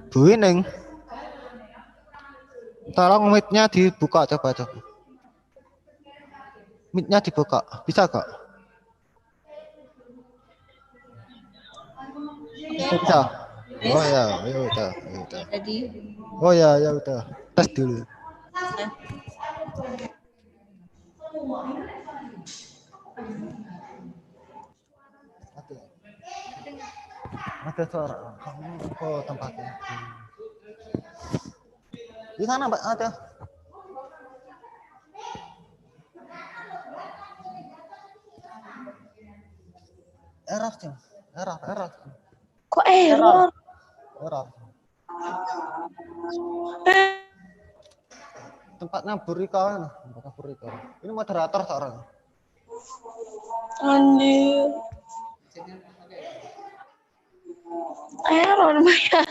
Bu Ining, tolong mic-nya dibuka, coba. Mic-nya dibuka, bisa kak? Bisa. Oh ya, ya udah. Jadi. Oh ya, ya udah. Tes dulu. Ada suara. Kamu ke tempatnya. Di sana Mbak ada. Error. Kok error? Error. Tempatnya Burika. Ini moderator seorang. Anjir. Error Maya.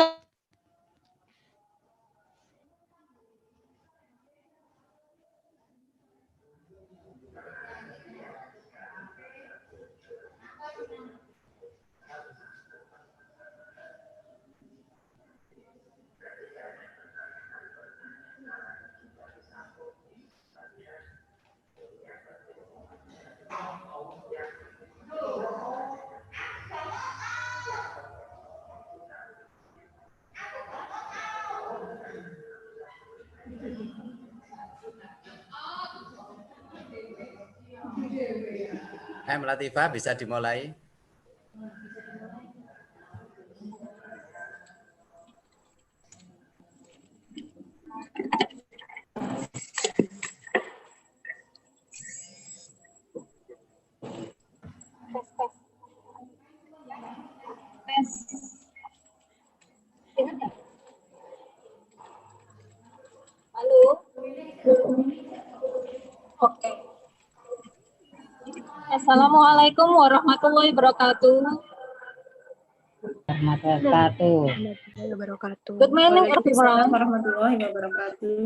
Latifah bisa dimulai. Halo. Oke. Assalamualaikum warahmatullahi wabarakatuh. Good morning everyone. Warahmatullahi wabarakatuh.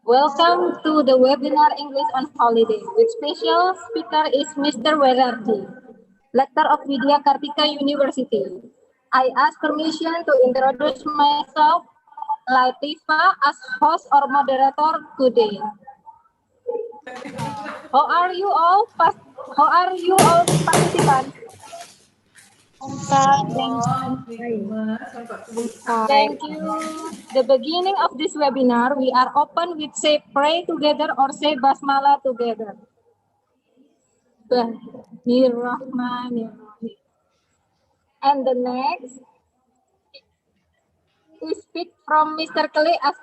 Welcome to the webinar English on Holiday, with special speaker is Mr. Werardi, Lecturer of Widya Kartika University. I ask permission to introduce myself, Latifa, as host or moderator today. How are you all participants? Thank you. The beginning of this webinar, we are open with say pray together or say basmala together. Bismillahirrahmanirrahim. And the next, we speak from Mr. Keli as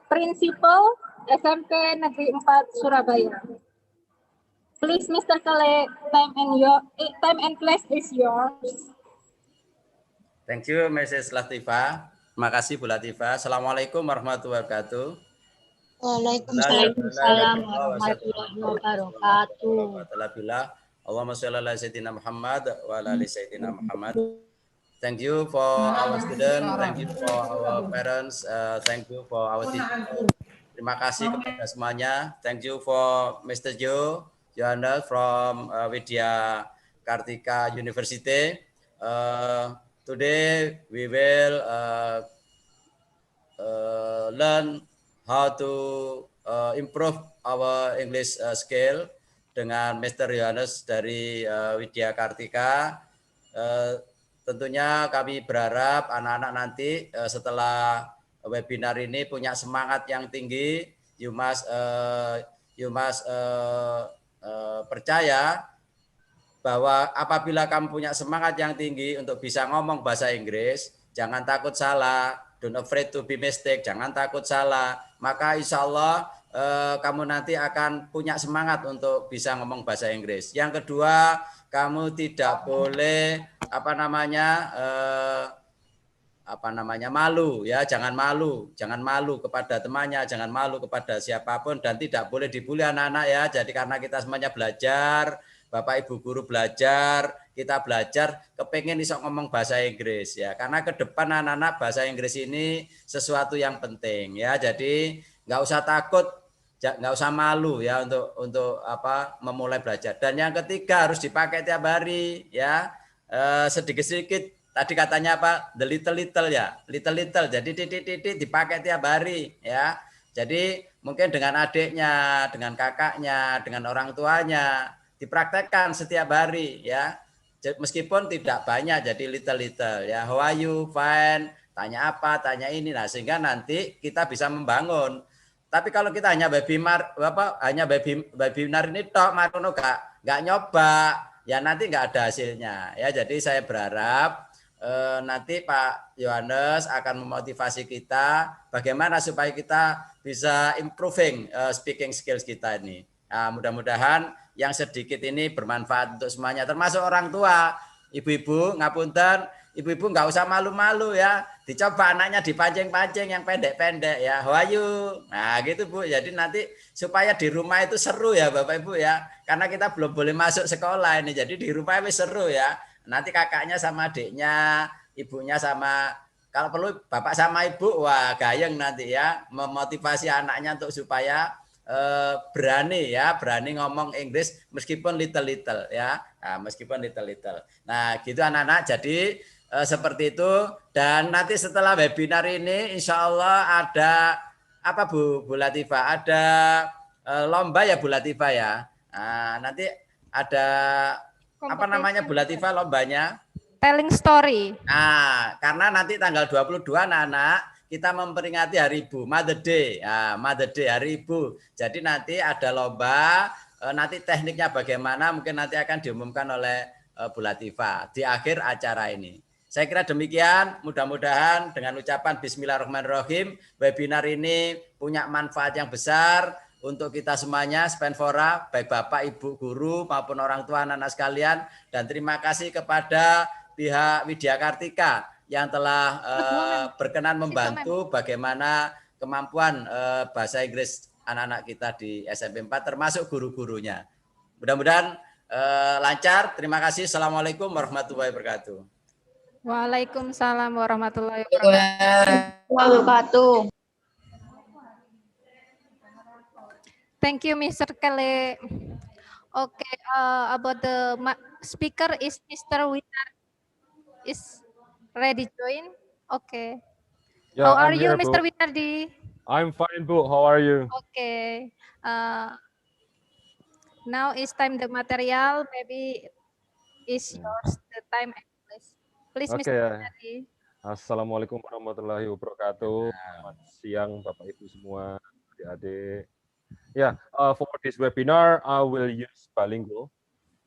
Principal SMP Negeri 4 Surabaya. Please, Mr. Keli, time and place is yours. Thank you, Mrs. Latifah. Terima kasih, Bu Latifah. Assalamualaikum warahmatullahi wabarakatuh. Waalaikumsalam warahmatullahi wabarakatuh. Allahumma sholli ala sayyidina Muhammad wa ala ali sayyidina Muhammad. Thank you for our students, thank you for our parents, thank you for our teachers. Terima kasih kepada semuanya. Thank you for Mr. Johannes from Widya Kartika University. Today we will learn how to improve our English skill dengan Mr. Johannes dari Widya Kartika. Tentunya kami berharap anak-anak nanti setelah webinar ini punya semangat yang tinggi. You must percaya bahwa apabila kamu punya semangat yang tinggi untuk bisa ngomong bahasa Inggris, jangan takut salah, don't afraid to be mistake, jangan takut salah, maka insya Allah kamu nanti akan punya semangat untuk bisa ngomong bahasa Inggris. Yang kedua, kamu tidak boleh malu ya, jangan malu kepada temannya, jangan malu kepada siapapun, dan tidak boleh dibully anak-anak ya. Jadi karena kita semuanya belajar, Bapak Ibu guru belajar, kita belajar, kepengen iso ngomong bahasa Inggris ya. Karena ke depan anak-anak bahasa Inggris ini sesuatu yang penting ya. Jadi nggak usah takut, nggak usah malu ya untuk memulai belajar. Dan yang ketiga harus dipakai tiap hari ya. Sedikit-sedikit. Tadi katanya apa? The little ya, little. Jadi titik-titik dipakai tiap hari ya. Jadi mungkin dengan adiknya, dengan kakaknya, dengan orang tuanya dipraktekkan setiap hari ya. Meskipun tidak banyak, jadi little ya. How are you? Fine. Tanya apa? Tanya ini. Nah, sehingga nanti kita bisa membangun. Tapi kalau kita hanya webinar ini tok, marono nggak nyoba, ya nanti nggak ada hasilnya ya. Jadi saya berharap nanti Pak Yohanes akan memotivasi kita bagaimana supaya kita bisa improving speaking skills kita ini. Nah, mudah-mudahan yang sedikit ini bermanfaat untuk semuanya, termasuk orang tua, ibu-ibu, ngapunten, ibu-ibu nggak usah malu-malu ya, dicoba anaknya dipancing-pancing yang pendek-pendek ya, wahyu, nah gitu Bu. Jadi nanti supaya di rumah itu seru ya Bapak Ibu ya, karena kita belum boleh masuk sekolah ini, jadi di rumah itu seru ya. Nanti kakaknya sama adiknya, ibunya sama, kalau perlu bapak sama ibu, wah gayeng nanti ya, memotivasi anaknya untuk supaya berani ngomong Inggris meskipun little ya. Nah, meskipun little. Nah, gitu anak-anak. Jadi seperti itu. Dan nanti setelah webinar ini insya Allah ada apa Bu Latifah? Ada lomba ya Bu Latifah ya. Nah, nanti ada apa namanya Bu Latifah lombanya? Telling story. Nah, karena nanti tanggal 22 anak-anak kita memperingati Hari Ibu, Mother Day, Mother Day, Hari Ibu. Jadi nanti ada lomba, nanti tekniknya bagaimana mungkin nanti akan diumumkan oleh Bu Latifah di akhir acara ini. Saya kira demikian, mudah-mudahan dengan ucapan Bismillahirrahmanirrahim, webinar ini punya manfaat yang besar untuk kita semuanya, Spenfora, baik Bapak, Ibu Guru maupun orang tua anak-anak sekalian. Dan terima kasih kepada pihak Widya Kartika yang telah berkenan membantu bagaimana kemampuan bahasa Inggris anak-anak kita di SMP 4 termasuk guru-gurunya. Mudah-mudahan lancar. Terima kasih. Assalamualaikum warahmatullahi wabarakatuh. Waalaikumsalam warahmatullahi Wabarakatuh. Thank you, Mr. Kelly. Okay, about the speaker is Mr. Winar is ready join. Okay. Yeah, How are I'm you, here, Mr. Bu. Winardi? I'm fine, Bu. How are you? Okay. Now is time the material. Maybe is yours the time. Please, Okay, Mr. ya. Winardi. Assalamualaikum warahmatullahi wabarakatuh. Selamat siang, Bapak Ibu semua, adik-adik. Yeah, for this webinar, I will use bilingual.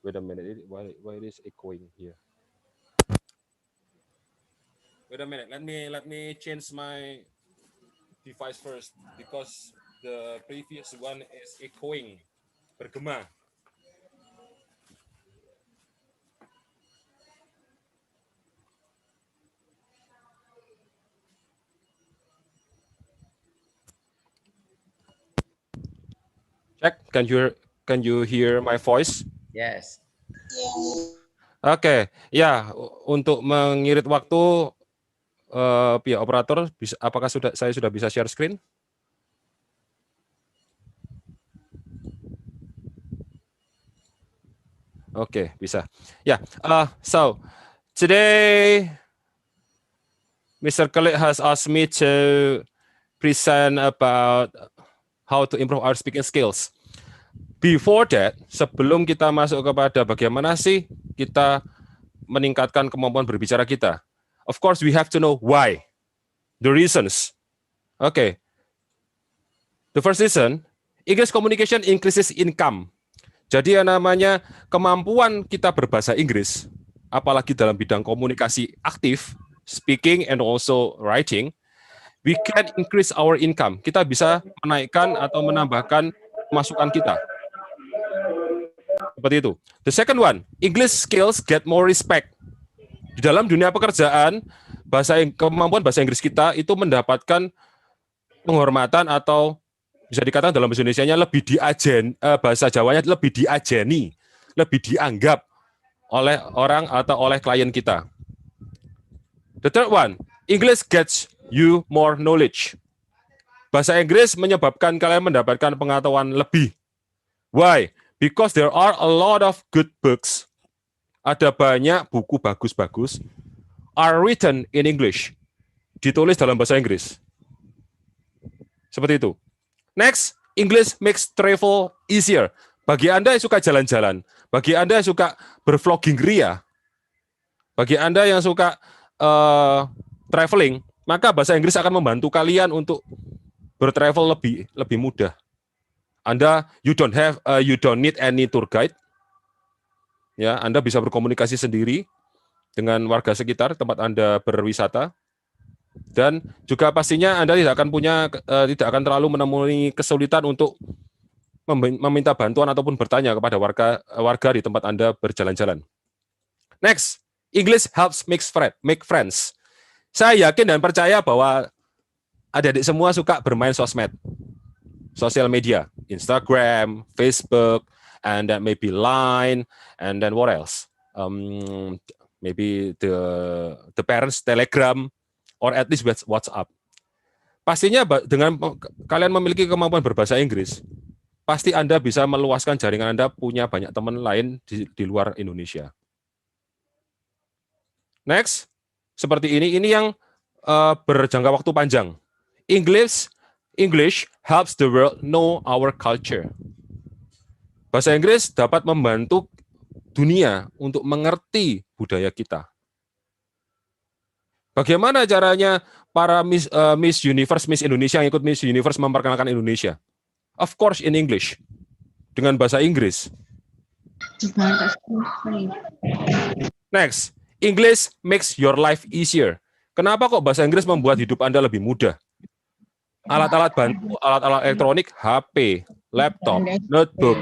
Wait a minute, why it is echoing here? Wait a minute, let me change my device first because the previous one is echoing, bergema. Check, can you hear my voice? Yes. Oke, ya untuk mengirit waktu pihak operator bisa, apakah saya sudah bisa share screen? Oke, bisa. Ya, so today Mr. Khalid has asked me to present about how to improve our speaking skills. Before that, sebelum kita masuk kepada bagaimana sih kita meningkatkan kemampuan berbicara kita, of course we have to know why, the reasons. Okay. The first reason, English communication increases income. Jadi yang namanya kemampuan kita berbahasa Inggris, apalagi dalam bidang komunikasi aktif, speaking and also writing, we can increase our income. Kita bisa menaikkan atau menambahkan pemasukan kita. Seperti itu. The second one, English skills get more respect. Di dalam dunia pekerjaan, kemampuan bahasa Inggris kita itu mendapatkan penghormatan atau bisa dikatakan dalam bahasa Indonesianya lebih bahasa Jawanya lebih diajeni, lebih dianggap oleh orang atau oleh klien kita. The third one, English gets you more knowledge. Bahasa Inggris menyebabkan kalian mendapatkan pengetahuan lebih. Why? Because there are a lot of good books. Ada banyak buku bagus-bagus are written in English. Ditulis dalam bahasa Inggris. Seperti itu. Next, English makes travel easier. Bagi Anda yang suka jalan-jalan, bagi Anda yang suka bervlogging ria, bagi Anda yang suka traveling, maka bahasa Inggris akan membantu kalian untuk bertravel lebih mudah. Anda you don't need any tour guide. Ya, Anda bisa berkomunikasi sendiri dengan warga sekitar tempat Anda berwisata. Dan juga pastinya Anda tidak akan terlalu menemui kesulitan untuk meminta bantuan ataupun bertanya kepada warga di tempat Anda berjalan-jalan. Next, English helps make friends. Saya yakin dan percaya bahwa adik-adik semua suka bermain sosmed, sosial media, Instagram, Facebook, and then maybe Line, and then what else? Maybe the parents Telegram, or at least WhatsApp. Pastinya dengan kalian memiliki kemampuan berbahasa Inggris, pasti Anda bisa meluaskan jaringan Anda, punya banyak teman lain di luar Indonesia. Next, seperti ini yang berjangka waktu panjang. English helps the world know our culture. Bahasa Inggris dapat membantu dunia untuk mengerti budaya kita. Bagaimana caranya para Miss Universe, Miss Indonesia yang ikut Miss Universe memperkenalkan Indonesia? Of course in English, dengan bahasa Inggris. Next, English makes your life easier. Kenapa kok bahasa Inggris membuat hidup Anda lebih mudah? Alat-alat bantu, alat-alat elektronik, HP, laptop, notebook,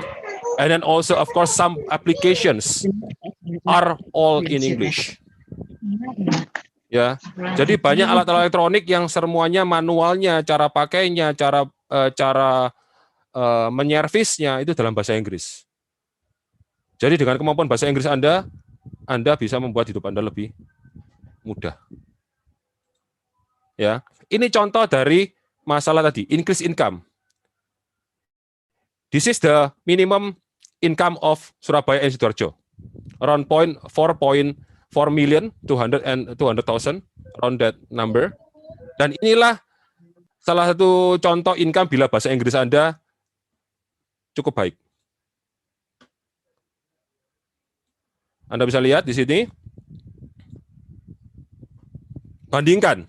and then also, of course, some applications are all in English. Ya, jadi banyak alat-alat elektronik yang semuanya manualnya, cara pakainya, cara menyervisnya itu dalam bahasa Inggris. Jadi dengan kemampuan bahasa Inggris Anda bisa membuat hidup Anda lebih mudah. Ya, ini contoh dari masalah tadi, increase income. This is the minimum income of Surabaya and Sidoarjo. Around 4.4 million, 200,000, around that number. Dan inilah salah satu contoh income bila bahasa Inggris Anda cukup baik. Anda bisa lihat di sini. Bandingkan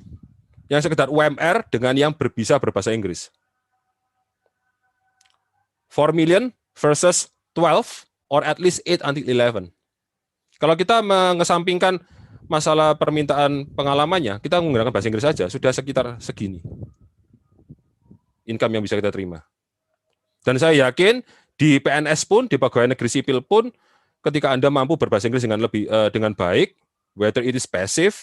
yang sekedar UMR dengan yang bisa berbahasa Inggris. 4 million versus 12 or at least 8 until 11. Kalau kita mengesampingkan masalah permintaan pengalamannya, kita menggunakan bahasa Inggris saja, sudah sekitar segini income yang bisa kita terima. Dan saya yakin di PNS pun, di pegawai negeri sipil pun, ketika Anda mampu berbahasa Inggris dengan baik, whether it is passive,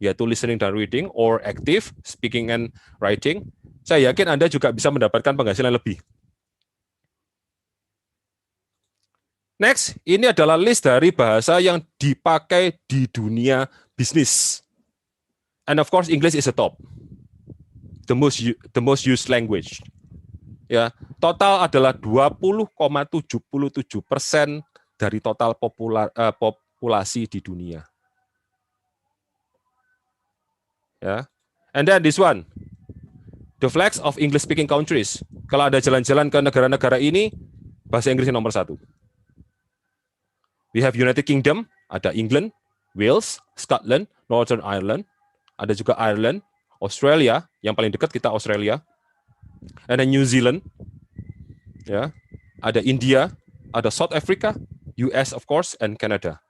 yaitu listening dan reading, or active, speaking and writing, saya yakin Anda juga bisa mendapatkan penghasilan lebih. Next, ini adalah list dari bahasa yang dipakai di dunia bisnis. And of course, English is the top. The most used language. Ya, total adalah 20,77% dari total populasi di dunia. Ya. And then this one, the flags of English-speaking countries. Kalau Anda jalan-jalan ke negara-negara ini, bahasa Inggris nomor 1. We have United Kingdom, ada England, Wales, Scotland, Northern Ireland, ada juga Ireland, Australia, yang paling dekat kita Australia, ada New Zealand, ya, ada India, ada South Africa, US of course, and Canada.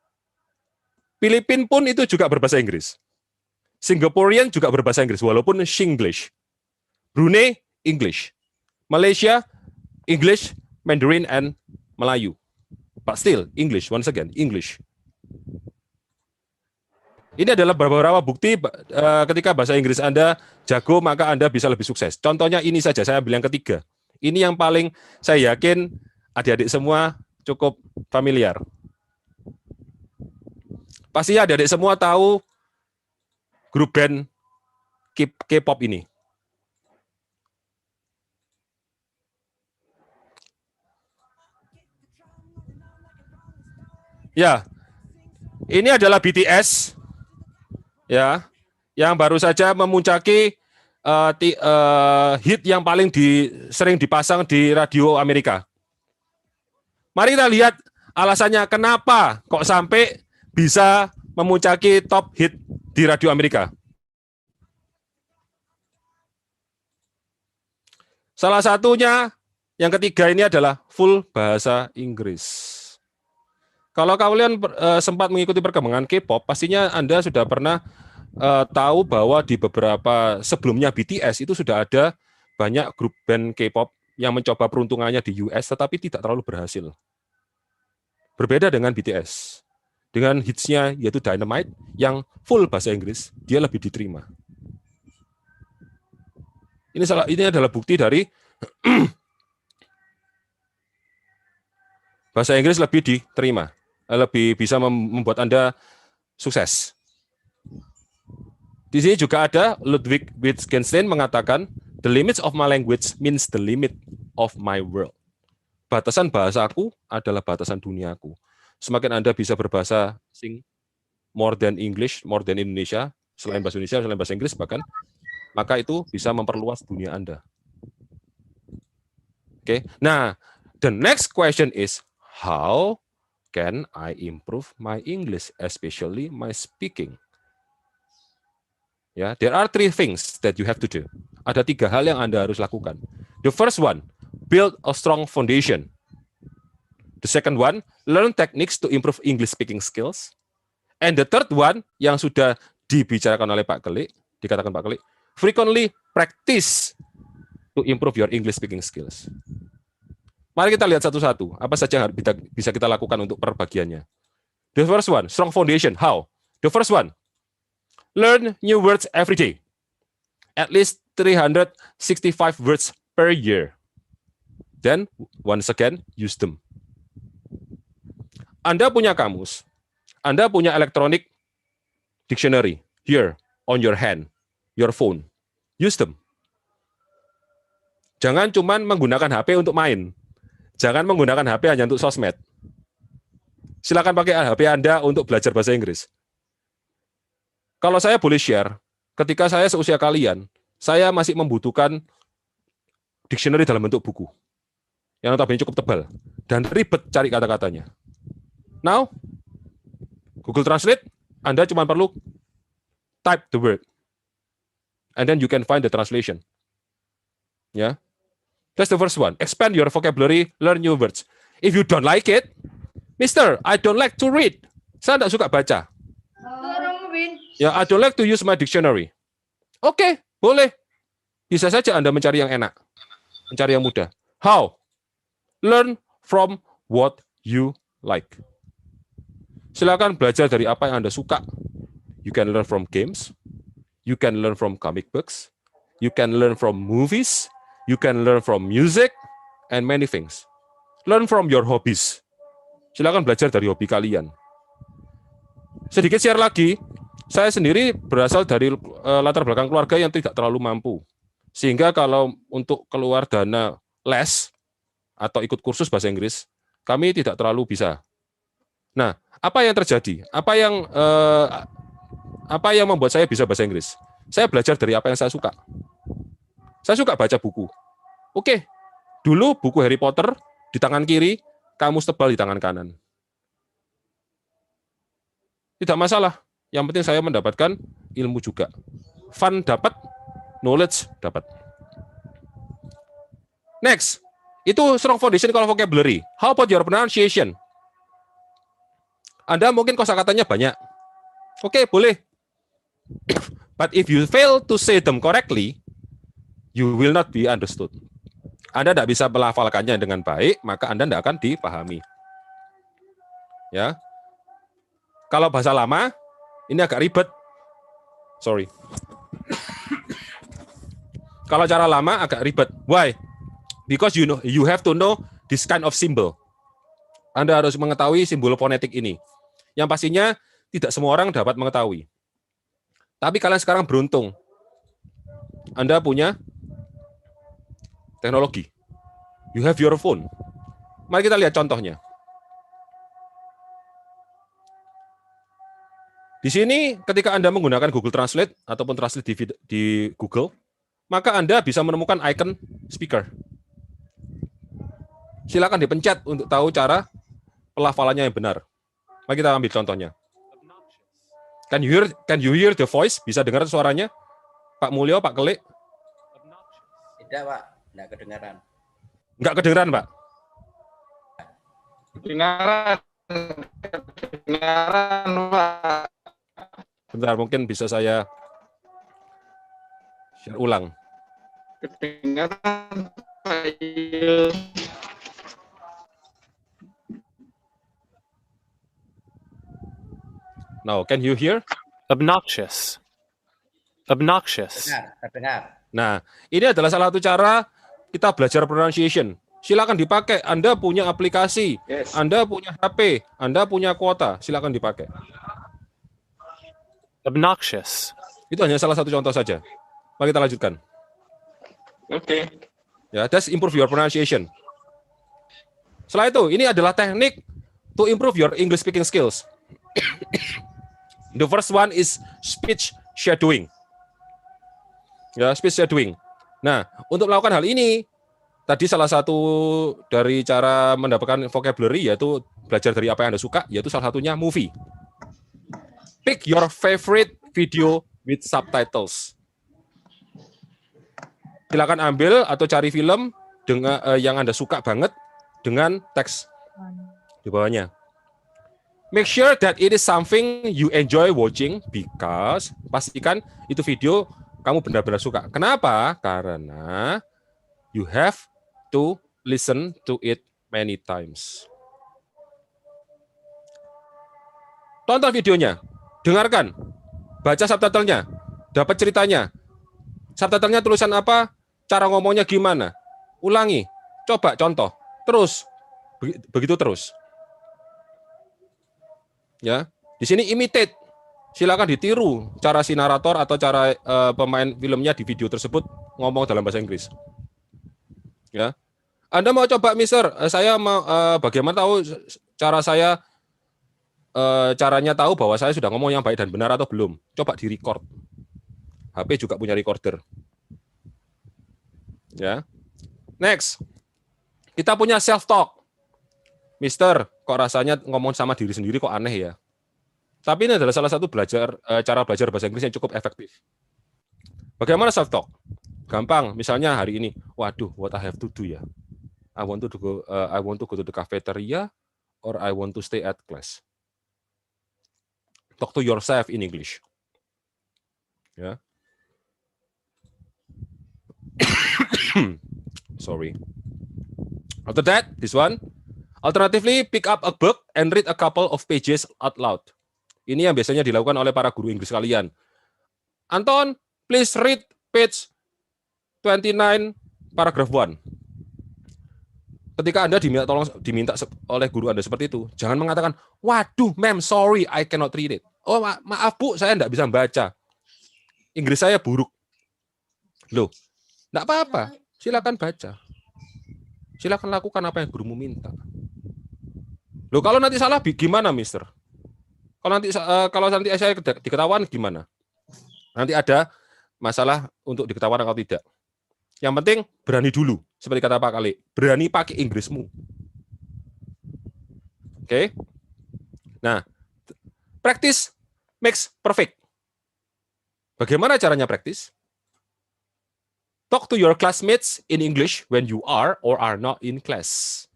Filipina pun itu juga berbahasa Inggris. Singaporean juga berbahasa Inggris, walaupun Singlish. Brunei, English. Malaysia, English, Mandarin, and Melayu. But still, English, once again, English. Ini adalah beberapa bukti ketika bahasa Inggris Anda jago, maka Anda bisa lebih sukses. Contohnya ini saja, saya ambil yang ketiga. Ini yang paling saya yakin adik-adik semua cukup familiar. Pasti adik-adik semua tahu grup band K-pop ini. Ya, ini adalah BTS, ya, yang baru saja memuncaki hit yang paling sering dipasang di radio Amerika. Mari kita lihat alasannya kenapa kok sampai bisa memuncaki top hit di radio Amerika. Salah satunya, yang ketiga ini adalah full bahasa Inggris. Kalau kalian sempat mengikuti perkembangan K-pop, pastinya Anda sudah pernah tahu bahwa di beberapa sebelumnya BTS itu sudah ada banyak grup band K-pop yang mencoba peruntungannya di US, tetapi tidak terlalu berhasil. Berbeda dengan BTS. Dengan hitsnya yaitu Dynamite, yang full bahasa Inggris, dia lebih diterima. Ini adalah bukti dari bahasa Inggris lebih diterima. Lebih bisa membuat Anda sukses. Di sini juga ada Ludwig Wittgenstein mengatakan, the limits of my language means the limit of my world. Batasan bahasaku adalah batasan duniaku. Semakin Anda bisa berbahasa asing, more than English, more than Indonesia, selain bahasa Indonesia, selain bahasa Inggris bahkan, maka itu bisa memperluas dunia Anda. Oke. Nah, the next question is, how can I improve my English, especially my speaking? Ya, there are 3 things that you have to do. Ada 3 hal yang Anda harus lakukan. The first one, build a strong foundation. The second one, learn techniques to improve English speaking skills. And the third one, yang sudah dibicarakan oleh Pak Kelik, dikatakan Pak Kelik, frequently practice to improve your English speaking skills. Mari kita lihat satu-satu. Apa saja yang bisa kita lakukan untuk perbagiannya. The first one, strong foundation. How? The first one, learn new words every day. At least 365 words per year. Then, once again, use them. Anda punya kamus. Anda punya electronic dictionary. Here, on your hand, your phone. Use them. Jangan cuma menggunakan HP untuk main. Jangan menggunakan HP hanya untuk sosmed. Silakan pakai HP Anda untuk belajar bahasa Inggris. Kalau saya boleh share, ketika saya seusia kalian, saya masih membutuhkan dictionary dalam bentuk buku. Yang notabene cukup tebal. Dan ribet cari kata-katanya. Now, Google Translate, Anda cuma perlu type the word. And then you can find the translation. Ya. That's the first one. Expand your vocabulary, learn new words. If you don't like it, Mister, I don't like to read. Saya tidak suka baca. Ya, I don't like to use my dictionary. Oke, boleh. Bisa saja Anda mencari yang enak. Mencari yang mudah. How? Learn from what you like. Silakan belajar dari apa yang Anda suka. You can learn from games. You can learn from comic books. You can learn from movies. You can learn from music and many things. Learn from your hobbies. Silakan belajar dari hobi kalian. Sedikit share lagi, saya sendiri berasal dari latar belakang keluarga yang tidak terlalu mampu. Sehingga kalau untuk keluar dana les atau ikut kursus bahasa Inggris, kami tidak terlalu bisa. Nah, apa yang terjadi? Apa yang membuat saya bisa bahasa Inggris? Saya belajar dari apa yang saya suka. Saya suka baca buku. Oke, dulu buku Harry Potter di tangan kiri, kamus tebal di tangan kanan. Tidak masalah. Yang penting saya mendapatkan ilmu juga. Fun dapat, knowledge dapat. Next, itu strong foundation kalau vocabulary. How about your pronunciation? Anda mungkin kosakatanya banyak. Oke, boleh. But if you fail to say them correctly, you will not be understood. Anda tidak bisa melafalkannya dengan baik, maka Anda tidak akan dipahami. Ya. Kalau bahasa lama, ini agak ribet. Sorry. Kalau cara lama agak ribet. Why? Because you have to know this kind of symbol. Anda harus mengetahui simbol fonetik ini. Yang pastinya tidak semua orang dapat mengetahui. Tapi kalian sekarang beruntung. Anda punya teknologi. You have your phone. Mari kita lihat contohnya. Di sini ketika Anda menggunakan Google Translate ataupun Translate di Google, maka Anda bisa menemukan icon speaker. Silakan dipencet untuk tahu cara pelafalannya yang benar. Mari kita ambil contohnya. Can you hear the voice? Bisa dengar suaranya? Pak Mulyo, Pak Kelik? Tidak, Pak. Tidak kedengaran. Enggak kedengeran, Pak? Kedengaran, Pak. Bentar, mungkin bisa saya share ulang. Kedengaran, Pak. Now, can you hear? Obnoxious. Obnoxious. Terdengar. Nah, ini adalah salah satu cara kita belajar pronunciation. Silakan dipakai. Anda punya aplikasi, Yes. Anda punya HP, Anda punya kuota, silakan dipakai. Obnoxious. Itu hanya salah satu contoh saja. Mari kita lanjutkan. Oke. Ya, that's improve your pronunciation. Setelah itu, ini adalah teknik to improve your English speaking skills. The first one is speech shadowing. Ya, speech shadowing. Nah, untuk melakukan hal ini, tadi salah satu dari cara mendapatkan vocabulary yaitu belajar dari apa yang Anda suka, yaitu salah satunya movie. Pick your favorite video with subtitles. Silakan ambil atau cari film dengan yang Anda suka banget dengan teks di bawahnya. Make sure that it is something you enjoy watching because pastikan itu video kamu benar-benar suka. Kenapa? Karena you have to listen to it many times. Tonton videonya, dengarkan, baca subtitlenya, dapat ceritanya. Subtitlenya tulisan apa, cara ngomongnya gimana. Ulangi, coba contoh, terus, begitu terus. Ya, di sini imitate. Silakan ditiru cara si narator atau cara pemain filmnya di video tersebut ngomong dalam bahasa Inggris. Ya, Anda mau coba, Mister? Saya mau bagaimana tahu cara saya caranya tahu bahwa saya sudah ngomong yang baik dan benar atau belum? Coba di record. HP juga punya recorder. Ya, next, kita punya self talk. Mister, kok rasanya ngomong sama diri sendiri kok aneh ya? Tapi ini adalah salah satu cara belajar bahasa Inggris yang cukup efektif. Bagaimana self talk? Gampang, misalnya hari ini, waduh, what I have to do ya? I want to go to the cafeteria or I want to stay at class. Talk to yourself in English. Ya. Sorry. After that, this one. Alternatively, pick up a book and read a couple of pages out loud. Ini yang biasanya dilakukan oleh para guru Inggris kalian. Anton, please read page 29, paragraph 1. Ketika Anda diminta oleh guru Anda seperti itu, jangan mengatakan, waduh, ma'am, sorry, I cannot read it. Oh, maaf, Bu, saya tidak bisa baca. Inggris saya buruk. Loh, tidak apa-apa, silakan baca. Silakan lakukan apa yang gurumu minta. Loh, kalau nanti salah, gimana, Mister? Kalau nanti saya diketahuan gimana? Nanti ada masalah untuk diketahuan atau tidak. Yang penting berani dulu, seperti kata Pak Kali. Berani pakai Inggrismu. Oke? Nah, practice makes perfect. Bagaimana caranya practice? Talk to your classmates in English when you are or are not in class.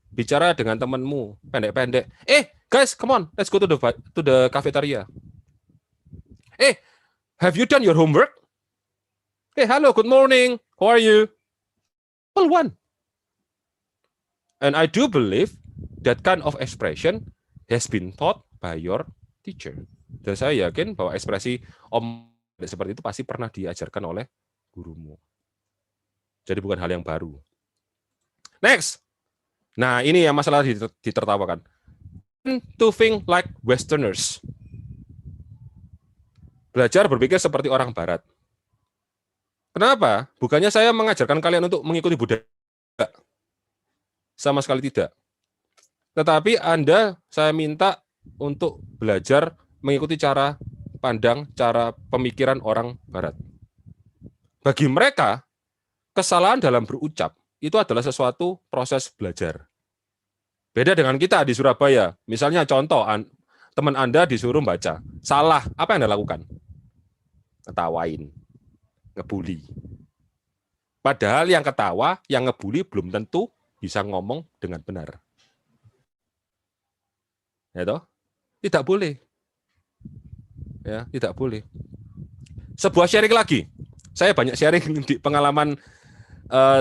Bicara dengan temanmu pendek-pendek. Guys, come on, let's go to the cafeteria. Have you done your homework? Hello, good morning. How are you? Well, one. And I do believe that kind of expression has been taught by your teacher. Dan saya yakin bahwa ekspresi om seperti itu pasti pernah diajarkan oleh gurumu. Jadi bukan hal yang baru. Next. Nah, ini yang masalah ditertawakan. To think like Westerners. Belajar berpikir seperti orang Barat. Kenapa? Bukannya saya mengajarkan kalian untuk mengikuti budaya. Sama sekali tidak. Tetapi saya minta untuk belajar mengikuti cara pandang, cara pemikiran orang Barat. Bagi mereka, kesalahan dalam berucap itu adalah sesuatu proses belajar. Beda dengan kita di Surabaya. Misalnya contoh, teman Anda disuruh baca. Salah, apa yang Anda lakukan? Ketawain, ngebully. Padahal yang ketawa, yang ngebully belum tentu bisa ngomong dengan benar. Ya toh? Tidak boleh. Ya, tidak boleh. Sebuah sharing lagi. Saya banyak sharing di pengalaman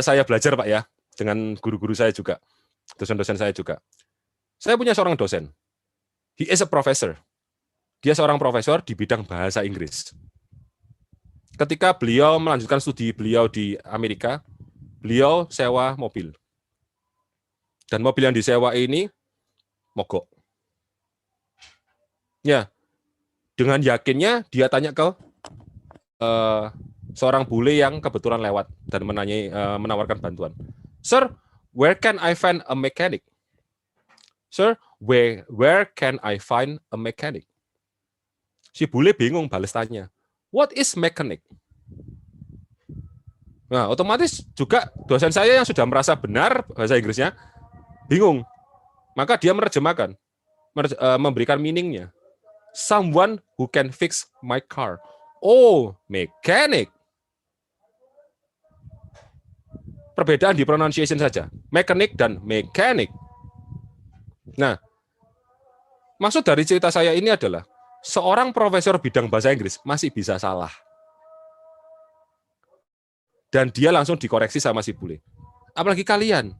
saya belajar, Pak, ya, dengan guru-guru saya juga, dosen-dosen saya juga. Saya punya seorang dosen. He is a professor. Dia seorang profesor di bidang bahasa Inggris. Ketika beliau melanjutkan studi beliau di Amerika, beliau sewa mobil. Dan mobil yang disewa ini mogok. Ya, dengan yakinnya dia tanya ke seorang bule yang kebetulan lewat dan menawarkan bantuan. Sir, where can I find a mechanic? Sir, where can I find a mechanic? Si bule bingung balas tanya. What is mechanic? Nah, otomatis juga dosen saya yang sudah merasa benar bahasa Inggrisnya bingung. Maka dia menerjemahkan, memberikan meaningnya. Someone who can fix my car. Oh, mechanic. Perbedaan di pronunciation saja. Mechanic dan mechanic. Nah, maksud dari cerita saya ini adalah seorang profesor bidang bahasa Inggris masih bisa salah. Dan dia langsung dikoreksi sama si bule. Apalagi kalian,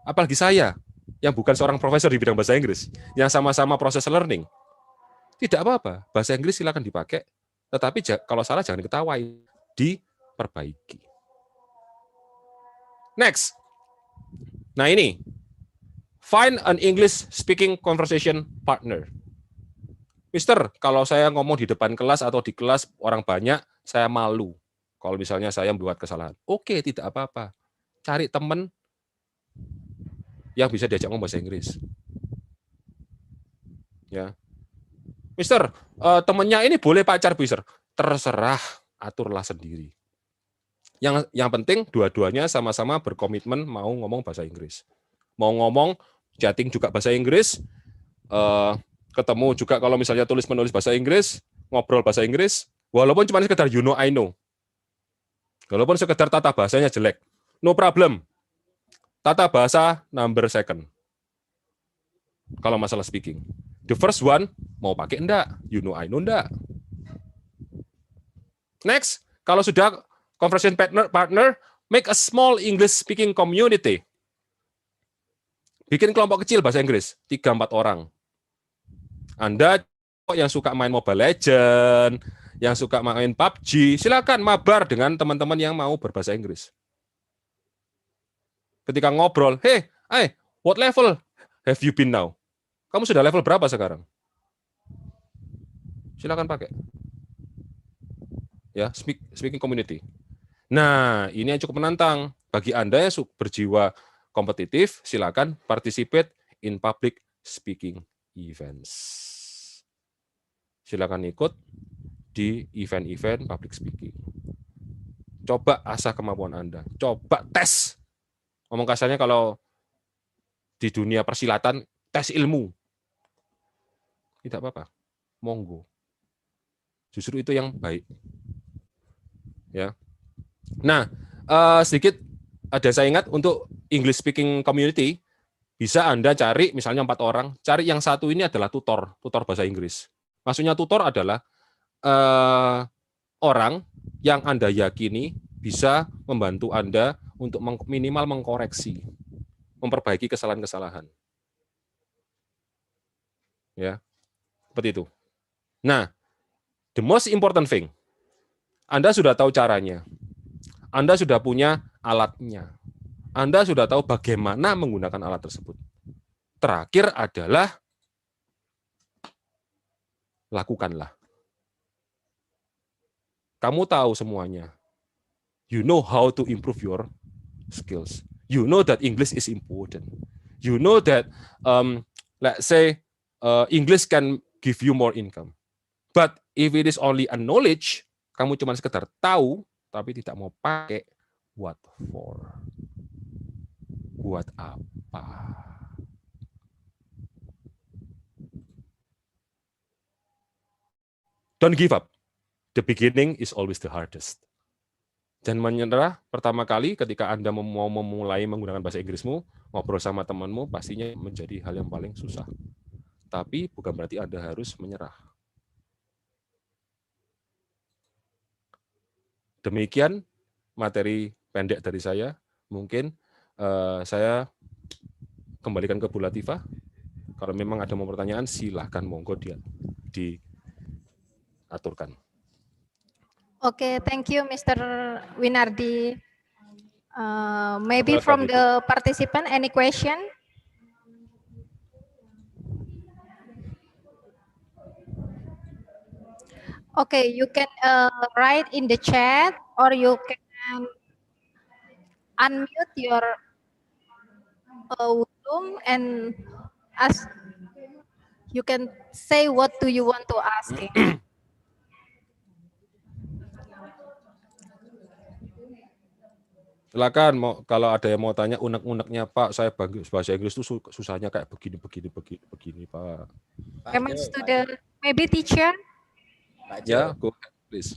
apalagi saya, yang bukan seorang profesor di bidang bahasa Inggris, yang sama-sama proses learning. Tidak apa-apa, bahasa Inggris silakan dipakai, tetapi kalau salah jangan diketawain, diperbaiki. Next. Nah ini, find an English speaking conversation partner. Mister, kalau saya ngomong di depan kelas atau di kelas orang banyak, saya malu. Kalau misalnya saya membuat kesalahan. Oke, tidak apa-apa. Cari teman yang bisa diajak ngomong bahasa Inggris. Ya. Mister, temennya ini boleh pacar, Mister. Terserah, aturlah sendiri. Yang penting dua-duanya sama-sama berkomitmen mau ngomong bahasa Inggris. Mau ngomong, chatting juga bahasa Inggris, ketemu juga kalau misalnya tulis-menulis bahasa Inggris, ngobrol bahasa Inggris, walaupun cuma sekedar you know, I know. Walaupun sekedar tata bahasanya jelek. No problem. Tata bahasa number second. Kalau masalah speaking. The first one, mau pakai enggak? You know, I know enggak? Next, kalau sudah conversation partner, make a small English speaking community. Bikin kelompok kecil bahasa Inggris, 3-4 orang. Anda yang suka main Mobile Legends, yang suka main PUBG, silakan mabar dengan teman-teman yang mau berbahasa Inggris. Ketika ngobrol, hey, what level have you been now? Kamu sudah level berapa sekarang? Silakan pakai. Ya, speaking community. Nah, ini yang cukup menantang. Bagi Anda yang berjiwa kompetitif, silakan participate in public speaking events. Silakan ikut di event-event public speaking. Coba asah kemampuan Anda. Coba tes. Ngomong kasarnya kalau di dunia persilatan, tes ilmu. Tidak apa-apa. Monggo. Justru itu yang baik. Ya. Nah, sedikit ada saya ingat untuk English speaking community, bisa Anda cari misalnya 4 orang, cari yang satu ini adalah tutor bahasa Inggris. Maksudnya tutor adalah orang yang Anda yakini bisa membantu Anda untuk minimal mengkoreksi, memperbaiki kesalahan-kesalahan. Ya, seperti itu. Nah, the most important thing, Anda sudah tahu caranya. Anda sudah punya alatnya. Anda sudah tahu bagaimana menggunakan alat tersebut. Terakhir adalah lakukanlah. Kamu tahu semuanya. You know how to improve your skills. You know that English is important. You know that, let's say, English can give you more income. But if it is only a knowledge, kamu cuma sekedar tahu, tapi tidak mau pakai, what for? Buat apa? Don't give up. The beginning is always the hardest. Jangan menyerah pertama kali ketika Anda mau memulai menggunakan bahasa Inggrismu, ngobrol sama temanmu, pastinya menjadi hal yang paling susah. Tapi bukan berarti Anda harus menyerah. Demikian materi pendek dari saya. Mungkin saya kembalikan ke Bu Latifah. Kalau memang ada mau pertanyaan, silahkan monggo diaturkan. Okay, thank you, Mr. Winardi. Maybe from the participant, any question? Okay, you can write in the chat, or you can unmute your Zoom and ask. You can say what do you want to ask. Silakan, kalau ada yang mau tanya unek-uneknya, Pak, saya bahasa Inggris itu susahnya kayak begini, Pak. Memang student, maybe teacher? Ya, go ahead, please.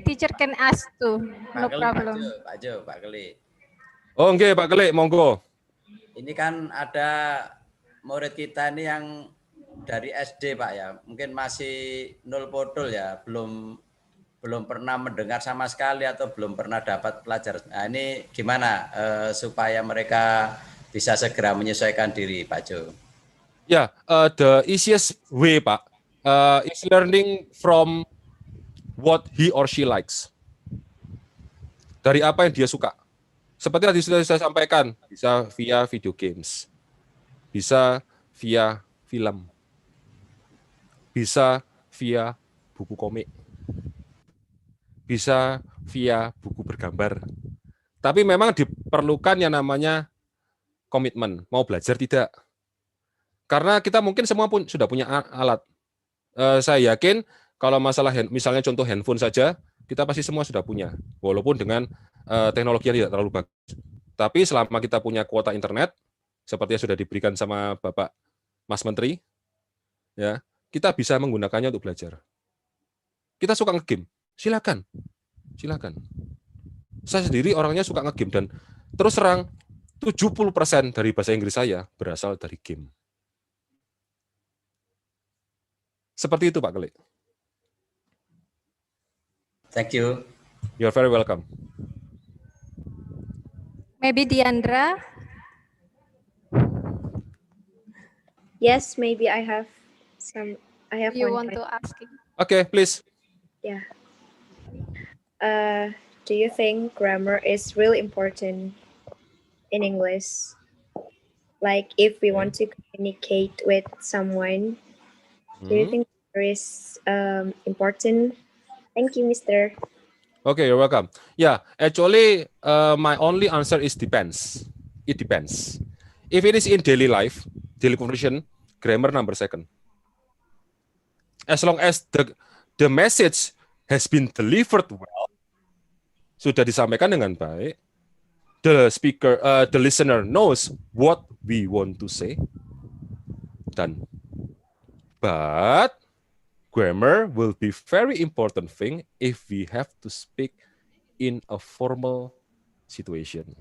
Teacher can ask too, no problem. Pak Keli. Oh, oke, Pak Keli, monggo. Ini kan ada murid kita ini yang dari SD, Pak ya. Mungkin masih nol podol ya, belum belum pernah mendengar sama sekali atau belum pernah dapat pelajar. Nah, ini gimana supaya mereka bisa segera menyesuaikan diri, Pak Jo? Ya, the easiest way, Pak, is learning from what he or she likes. Dari apa yang dia suka. Seperti tadi sudah saya sampaikan, bisa via video games, bisa via film, bisa via buku komik, bisa via buku bergambar. Tapi memang diperlukan yang namanya komitmen, mau belajar tidak. Karena kita mungkin semua pun sudah punya alat. Saya yakin kalau masalah misalnya contoh handphone saja, kita pasti semua sudah punya, walaupun dengan teknologi yang tidak terlalu bagus. Tapi selama kita punya kuota internet, seperti yang sudah diberikan sama Bapak Mas Menteri, ya, kita bisa menggunakannya untuk belajar. Kita suka nge-game, silakan. Saya sendiri orangnya suka nge-game dan terus terang 70% dari bahasa Inggris saya berasal dari game. Seperti itu Pak Kelik. Thank you. You're very welcome. Maybe Diandra. Yes, maybe I have You one want to ask? Okay, please. Yeah. Do you think grammar is really important in English? Like if we want to communicate with someone, do you think grammar is important? Thank you, Mister. Okay, you're welcome. Yeah, actually, my only answer is depends. It depends. If it is in daily life, daily conversation, grammar number second. As long as the message has been delivered well, sudah disampaikan dengan baik, the speaker, the listener knows what we want to say, done. But grammar will be very important thing if we have to speak in a formal situation.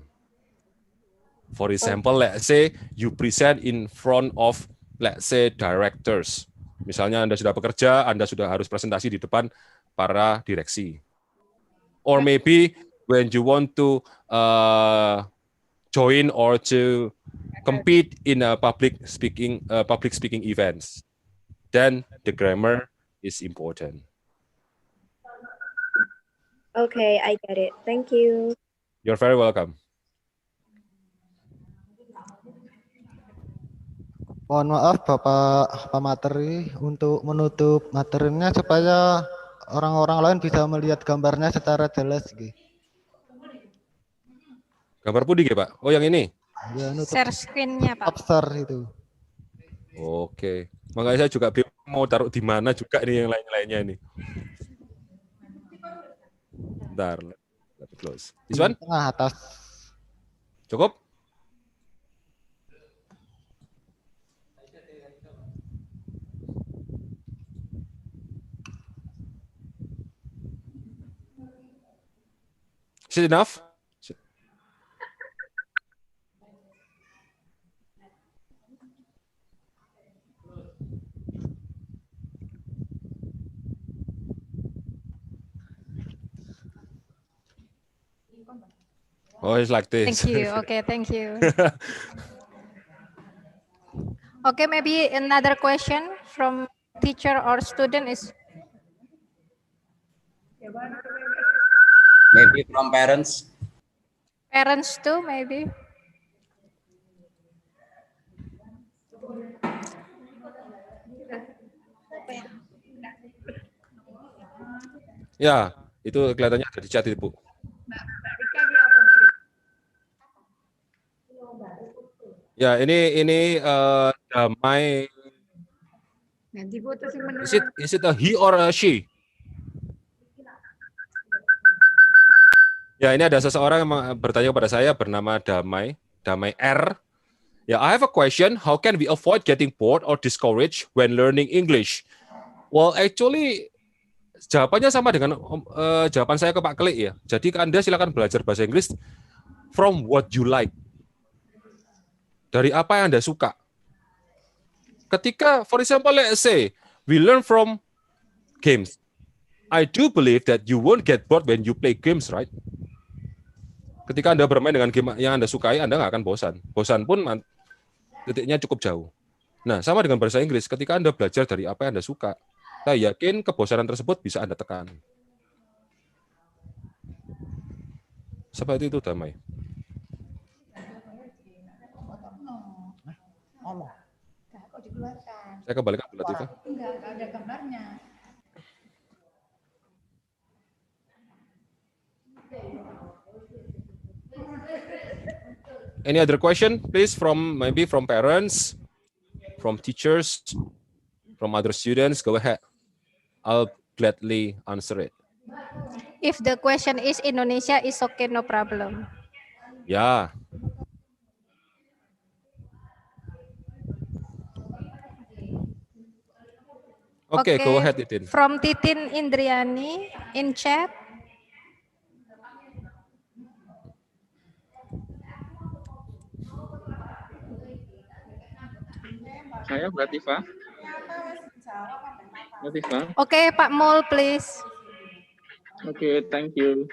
For example, let's say you present in front of, let's say, directors. Misalnya Anda sudah bekerja, Anda sudah harus presentasi di depan para direksi. Or maybe when you want to join or to compete in a public speaking events, then the grammar is important. Okay, I get it. Thank you. You're very welcome. Mohon maaf Bapak Materi untuk menutup materinya supaya orang-orang lain bisa melihat gambarnya secara jelas. Gambar puding ya Pak? Oh yang ini? Ya, Share screen-nya Pak. Upstart itu. Oke. Makanya saya juga mau taruh di mana juga nih yang lain-lainnya ini. Bentar. Let me close. This one? Tengah atas. Cukup? Is it enough? Oh, it's like this. Thank you. Okay, thank you. Okay, maybe another question from teacher or student is Maybe from parents. parents too, maybe. Ya, itu kelihatannya ada di chat itu, Bu. Ya, ini Damai. Is it a he or a she? Ya, ini ada seseorang yang bertanya kepada saya bernama Damai R. Ya, I have a question. How can we avoid getting bored or discouraged when learning English? Well, actually, jawabannya sama dengan jawaban saya ke Pak Kelik ya. Jadi Anda silakan belajar bahasa Inggris from what you like. Dari apa yang Anda suka. Ketika, for example, let's say, we learn from games. I do believe that you won't get bored when you play games, right? Ketika Anda bermain dengan game yang Anda sukai, Anda nggak akan bosan. Bosan pun titiknya cukup jauh. Nah, sama dengan bahasa Inggris. Ketika Anda belajar dari apa yang Anda suka, saya yakin kebosanan tersebut bisa Anda tekan. Seperti itu, Damai. Saya kembalikan ke Latifah. Enggak ada gambarnya. Any other question, please, from maybe from parents, from teachers, from other students? Go ahead. I'll gladly answer it. If the question is Indonesia, is okay, no problem. Yeah. Okay, go ahead, Titin. From Titin Indriani in chat. Saya Mbak Tifa. Mbak Tifa. Okay, Pak Mul, please. Okay, thank you.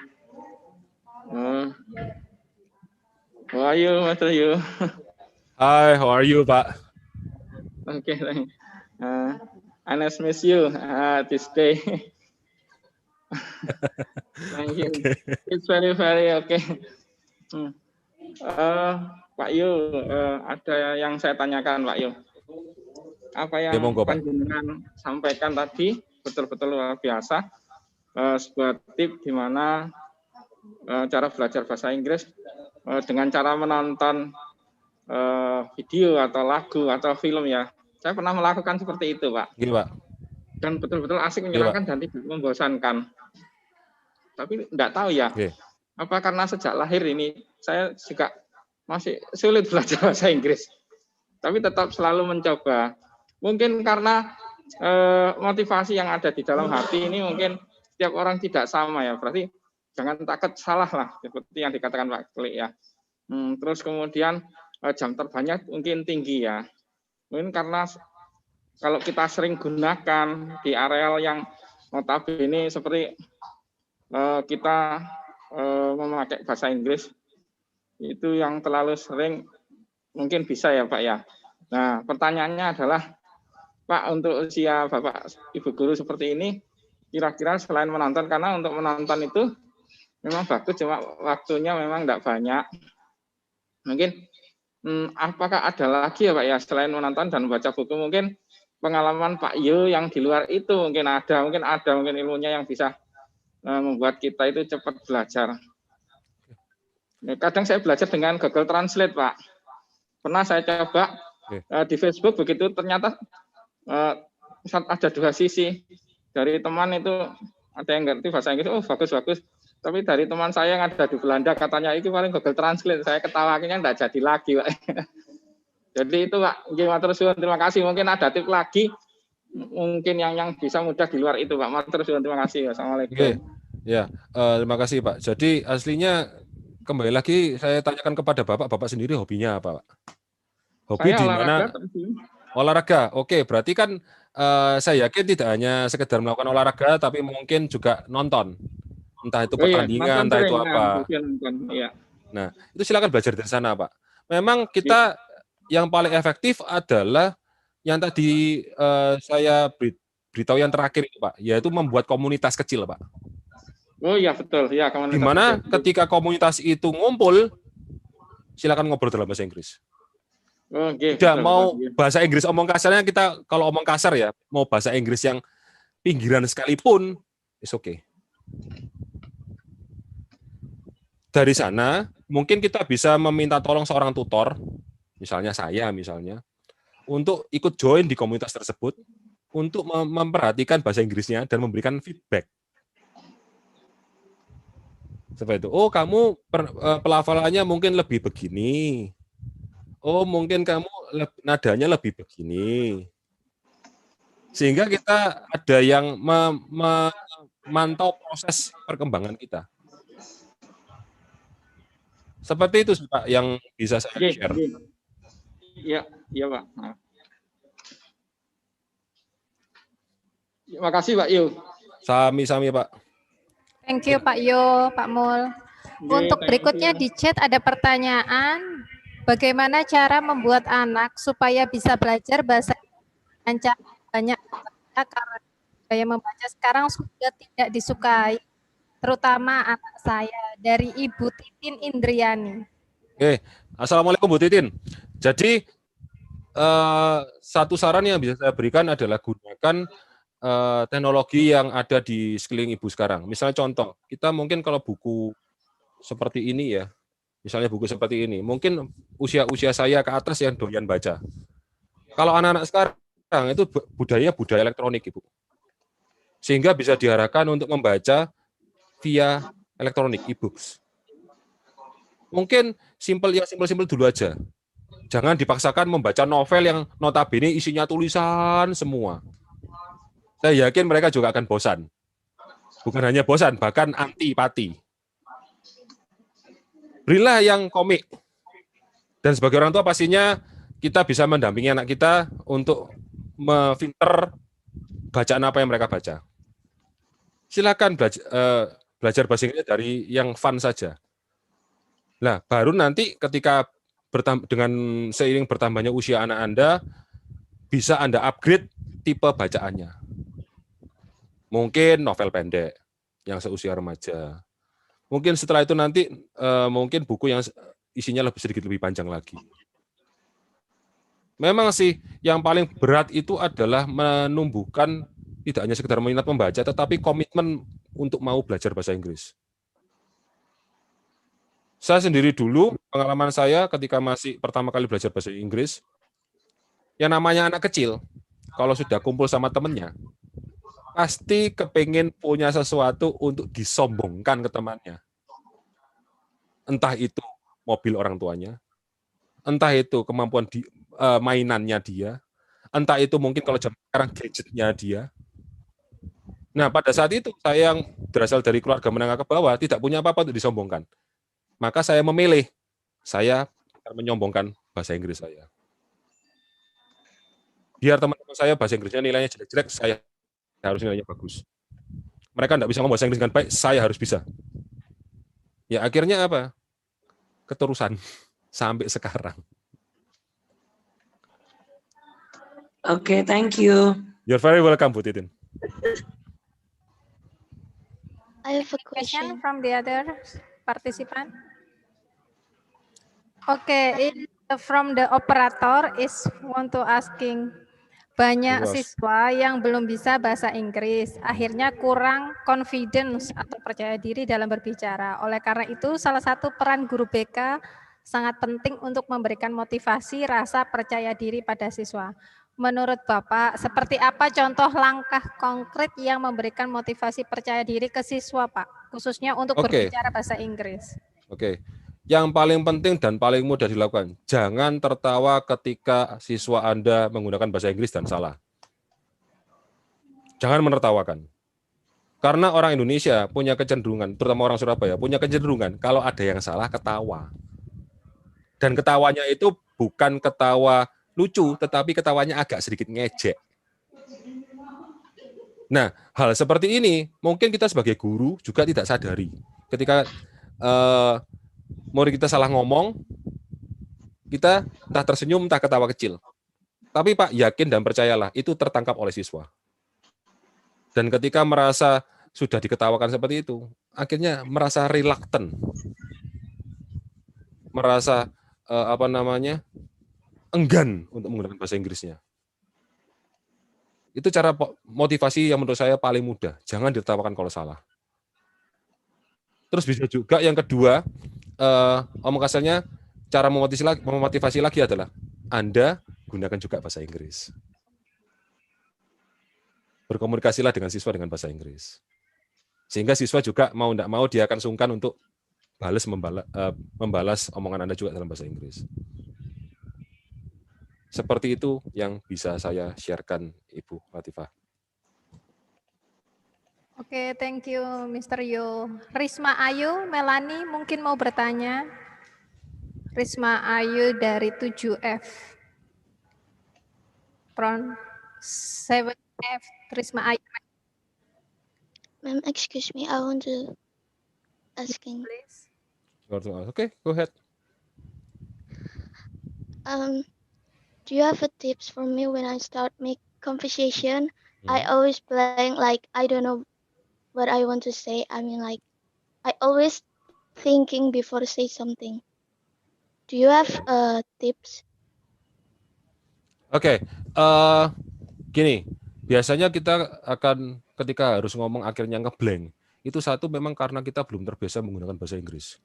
How are you, Master Yu? Hi, how are you, Pak? Okay, thank you. I nice miss you this day. Thank you. Okay. It's very okay. Pak Yu, ada yang saya tanyakan, Pak Yu. Apa yang panjenengan sampaikan tadi betul-betul luar biasa. Sebuah tip di mana cara belajar bahasa Inggris dengan cara menonton video atau lagu atau film ya. Saya pernah melakukan seperti itu, Pak. Gini, Pak. Dan betul-betul asik, menyenangkan dan tidak membosankan. Tapi tidak tahu ya, apa karena sejak lahir ini saya juga masih sulit belajar bahasa Inggris. Tapi tetap selalu mencoba. Mungkin karena motivasi yang ada di dalam hati ini mungkin setiap orang tidak sama ya. Berarti jangan takut salah lah, seperti yang dikatakan Pak Klik ya. Terus kemudian jam terbangnya mungkin tinggi ya. Mungkin karena kalau kita sering gunakan di areal yang notabene seperti kita memakai bahasa Inggris, itu yang terlalu sering mungkin bisa ya Pak ya. Nah pertanyaannya adalah Pak, untuk usia Bapak Ibu Guru seperti ini, kira-kira selain menonton, karena untuk menonton itu memang bagus, cuma waktunya memang tidak banyak. Mungkin apakah ada lagi ya Pak ya, selain menonton dan baca buku, mungkin pengalaman Pak Yu yang di luar itu mungkin ada ilmunya yang bisa membuat kita itu cepat belajar. Kadang saya belajar dengan Google Translate, Pak. Pernah saya coba di Facebook, begitu ternyata ada dua sisi. Dari teman itu ada yang ngerti bahasa Inggris, oh bagus-bagus. Tapi dari teman saya yang ada di Belanda, katanya itu paling Google Translate. Saya ketawa, akhirnya enggak jadi lagi, Pak. Jadi itu, Pak. Terima kasih. Mungkin ada tip lagi, mungkin yang bisa mudah di luar itu, Pak. Terima kasih. Wassalamualaikum. Ya, terima kasih, Pak. Jadi aslinya kembali lagi saya tanyakan kepada Bapak sendiri hobinya apa, Pak? Hobi di mana? Olahraga. Oke, berarti kan saya yakin tidak hanya sekedar melakukan olahraga, tapi mungkin juga nonton. Entah itu pertandingan, entah itu apa. Nah, itu silakan belajar dari sana, Pak. Memang kita yang paling efektif adalah yang tadi saya beritahu yang terakhir, Pak, yaitu membuat komunitas kecil, Pak. Oh iya betul, ya. Di mana ketika komunitas itu ngumpul, silakan ngobrol dalam bahasa Inggris. Tidak mau bahasa Inggris omong kasarnya, kita kalau omong kasar ya, mau bahasa Inggris yang pinggiran sekalipun, it's okay. Dari sana, mungkin kita bisa meminta tolong seorang tutor, misalnya saya, untuk ikut join di komunitas tersebut, untuk memperhatikan bahasa Inggrisnya dan memberikan feedback. Seperti itu. Oh, kamu pelafalannya mungkin lebih begini. Oh, mungkin kamu nadanya lebih begini. Sehingga kita ada yang memantau proses perkembangan kita. Seperti itu, Pak, yang bisa saya share. Iya, Pak. Terima kasih, Pak Yu. Sami-sami, Pak. Thank you, Pak Yo, Pak Mul. Untuk thank berikutnya you. di chat ada pertanyaan, bagaimana cara membuat anak supaya bisa belajar bahasa dengan cara banyak membaca, karena gaya membaca sekarang sudah tidak disukai, terutama anak saya, dari Ibu Titin Indriani. Oke, Assalamualaikum Bu Titin. Jadi satu saran yang bisa saya berikan adalah gunakan teknologi yang ada di sekeliling Ibu sekarang. Misalnya contoh, kita mungkin kalau buku seperti ini ya, misalnya buku seperti ini, mungkin usia saya ke atas yang doyan baca. Kalau anak-anak sekarang itu budaya elektronik, Ibu. Sehingga bisa diarahkan untuk membaca via elektronik, e-books. Mungkin simpel dulu aja. Jangan dipaksakan membaca novel yang notabene isinya tulisan semua. Saya yakin mereka juga akan bosan. Bukan hanya bosan, bahkan antipati. Berilah yang komik. Dan sebagai orang tua pastinya kita bisa mendampingi anak kita untuk memfilter bacaan apa yang mereka baca. Silakan belajar bahasa Inggris dari yang fun saja. Nah, baru nanti ketika dengan seiring bertambahnya usia anak Anda, bisa Anda upgrade tipe bacaannya. Mungkin novel pendek yang seusia remaja. Mungkin setelah itu nanti mungkin buku yang isinya sedikit lebih panjang lagi. Memang sih yang paling berat itu adalah menumbuhkan tidak hanya sekedar minat membaca, tetapi komitmen untuk mau belajar bahasa Inggris. Saya sendiri dulu, pengalaman saya ketika masih pertama kali belajar bahasa Inggris, yang namanya anak kecil, kalau sudah kumpul sama temennya, pasti kepengen punya sesuatu untuk disombongkan ke temannya. Entah itu mobil orang tuanya, entah itu kemampuan mainannya dia, entah itu mungkin kalau sekarang gadgetnya dia. Nah, pada saat itu saya yang berasal dari keluarga menengah ke bawah tidak punya apa-apa untuk disombongkan. Maka saya memilih, saya akan menyombongkan bahasa Inggris saya. Biar teman-teman saya bahasa Inggrisnya nilainya jelek-jelek, saya harus nilainya bagus. Mereka tidak bisa ngomong bahasa Inggris dengan baik, saya harus bisa. Ya akhirnya apa? Keterusan sampai sekarang. Okay, thank you. You're very welcome, Bu Titin. I have a question from the other participant. Okay, from the operator is want to asking, banyak siswa yang belum bisa bahasa Inggris, akhirnya kurang confidence atau percaya diri dalam berbicara. Oleh karena itu, salah satu peran guru BK sangat penting untuk memberikan motivasi rasa percaya diri pada siswa. Menurut Bapak, seperti apa contoh langkah konkret yang memberikan motivasi percaya diri ke siswa, Pak? Khususnya untuk berbicara bahasa Inggris. Oke. Yang paling penting dan paling mudah dilakukan, jangan tertawa ketika siswa Anda menggunakan bahasa Inggris dan salah. Jangan menertawakan. Karena orang Indonesia punya kecenderungan, terutama orang Surabaya, punya kecenderungan kalau ada yang salah ketawa. Dan ketawanya itu bukan ketawa lucu, tetapi ketawanya agak sedikit ngejek. Nah, hal seperti ini mungkin kita sebagai guru juga tidak sadari. Ketika murid kita salah ngomong, kita entah tersenyum, entah ketawa kecil. Tapi Pak, yakin dan percayalah, itu tertangkap oleh siswa. Dan ketika merasa sudah diketawakan seperti itu, akhirnya merasa reluctant. Merasa enggan untuk menggunakan bahasa Inggrisnya. Itu cara motivasi yang menurut saya paling mudah. Jangan ditertawakan kalau salah. Terus bisa juga yang kedua, omong kasarnya, cara memotivasi lagi adalah Anda gunakan juga bahasa Inggris. Berkomunikasilah dengan siswa dengan bahasa Inggris. Sehingga siswa juga mau tidak mau dia akan sungkan untuk membalas omongan Anda juga dalam bahasa Inggris. Seperti itu yang bisa saya sharekan, Ibu Latifah. Oke, thank you, Mr. Yo. Risma Ayu, Melani mungkin mau bertanya. Risma Ayu dari 7F. From 7F, Risma Ayu. Ma'am, excuse me, I want to asking. Please. Okay, go ahead. Do you have a tips for me when I start make conversation? I Hmm. always blank, like I don't know what I want to say. I mean, like I always thinking before say something. Do you have tips? Oke, gini, biasanya kita akan ketika harus ngomong akhirnya ngeblank, itu satu memang karena kita belum terbiasa menggunakan bahasa Inggris.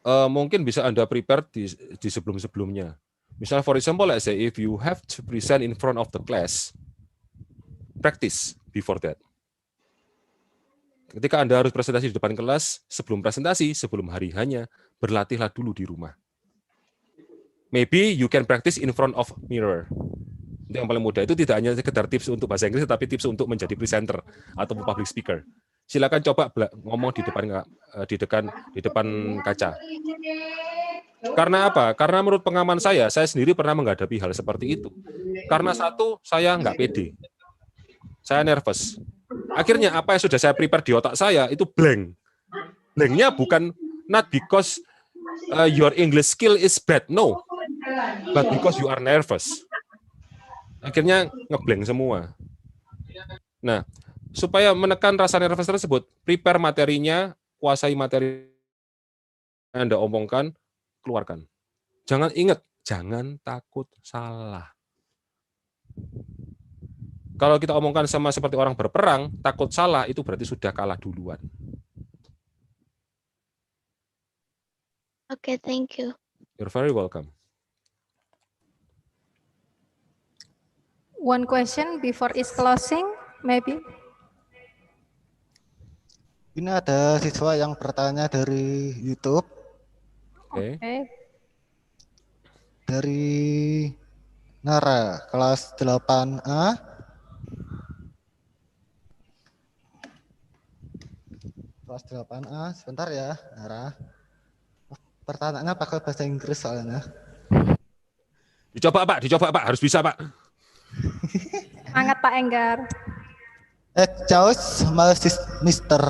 Mungkin bisa Anda prepare di sebelum-sebelumnya. Misal, for example, let's say if you have to present in front of the class, practice before that. Ketika Anda harus presentasi di depan kelas, sebelum presentasi, sebelum hari hanya, berlatihlah dulu di rumah. Maybe you can practice in front of mirror. Itu yang paling mudah. Itu tidak hanya sekedar tips untuk bahasa Inggris, tapi tips untuk menjadi presenter atau public speaker. Silakan coba ngomong di depan kaca. Karena apa? Karena menurut pengalaman saya sendiri pernah menghadapi hal seperti itu. Karena satu, saya nggak pede. Saya nervous. Akhirnya apa yang sudah saya prepare di otak saya itu blank. Blanknya bukan not because your English skill is bad, no. But because you are nervous. Akhirnya ngeblank semua. Nah, supaya menekan rasa nervous tersebut, prepare materinya, kuasai materi yang Anda omongkan, keluarkan. Jangan takut salah. Kalau kita omongkan sama seperti orang berperang, takut salah itu berarti sudah kalah duluan. Okay, thank you. You're very welcome. One question before is closing, maybe. Ini ada siswa yang bertanya dari YouTube. Oke. Dari Nara, kelas 8A. Kelas 8A, sebentar ya, Nara. Pertanyaannya pakai bahasa Inggris soalnya. Dicoba Pak, harus bisa Pak. Semangat Pak Enggar. Excuse Mister,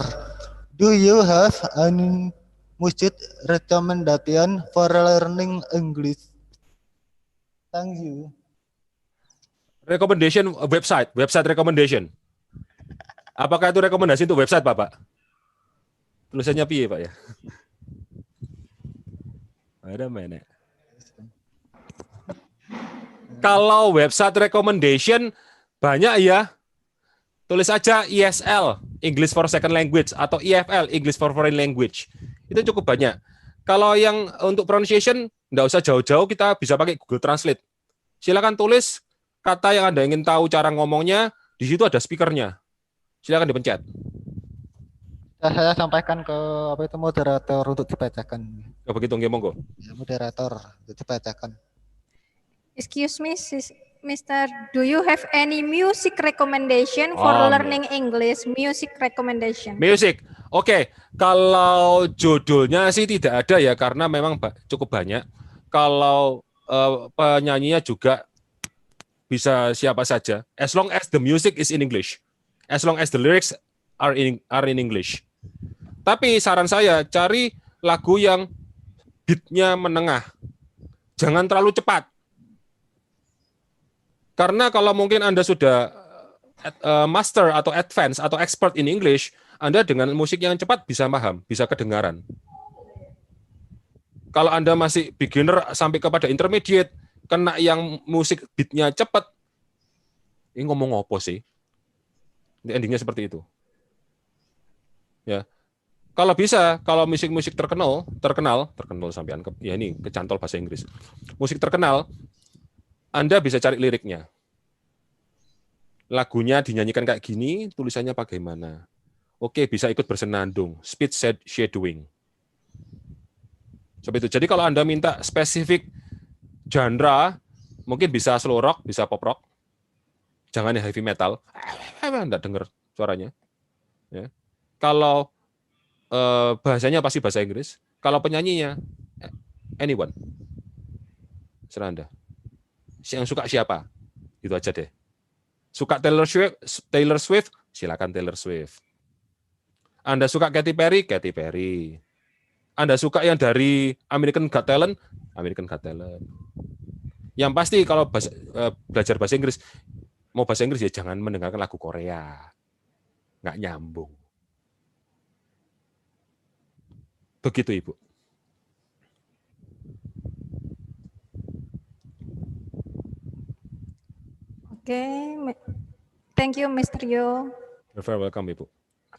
do you have any music recommendation for learning English? Thank you. Recommendation website recommendation. Apakah itu rekomendasi untuk website Bapak? Tulisannya piye Pak ya? Ada mana? Kalau website recommendation banyak ya, tulis aja ESL, English for Second Language, atau EFL, English for Foreign Language. Itu cukup banyak. Kalau yang untuk pronunciation, nggak usah jauh-jauh, kita bisa pakai Google Translate. Silakan tulis kata yang Anda ingin tahu cara ngomongnya, di situ ada speakernya. Silakan dipencet. Saya sampaikan ke moderator untuk dibacakan. Oh, begitu, nggih, monggo. Ya, moderator untuk dibacakan. Excuse me, Mister, do you have any music recommendation for learning English? Music recommendation. Music. Oke, kalau judulnya sih tidak ada ya, karena memang cukup banyak. Kalau penyanyinya juga bisa siapa saja. As long as the music is in English. As long as the lyrics are in English. Tapi saran saya, cari lagu yang beat-nya menengah. Jangan terlalu cepat. Karena kalau mungkin Anda sudah master atau advance atau expert in English, Anda dengan musik yang cepat bisa paham, bisa kedengaran. Kalau Anda masih beginner sampai kepada intermediate, kena yang musik beat-nya cepat, ini ngomong apa sih? Endingnya seperti itu. Ya. Kalau bisa, kalau musik-musik terkenal sampean ya ini kecantol bahasa Inggris. Musik terkenal, Anda bisa cari liriknya. Lagunya dinyanyikan kayak gini, tulisannya bagaimana? Oke, bisa ikut bersenandung, speech shadowing. Seperti itu. Jadi kalau Anda minta spesifik genre, mungkin bisa slow rock, bisa pop rock. Jangan heavy metal. Anda dengar suaranya. Ya. Kalau bahasanya pasti bahasa Inggris. Kalau penyanyinya, anyone. Serah Anda. Yang suka siapa? Itu aja deh. Suka Taylor Swift, silakan Taylor Swift. Anda suka Katy Perry, Katy Perry. Anda suka yang dari American Got Talent, American Got Talent. Yang pasti kalau belajar bahasa Inggris, mau bahasa Inggris ya jangan mendengarkan lagu Korea. Nggak nyambung. Begitu, Ibu. Oke, thank you, Mr. Yo. You're very welcome, Ibu.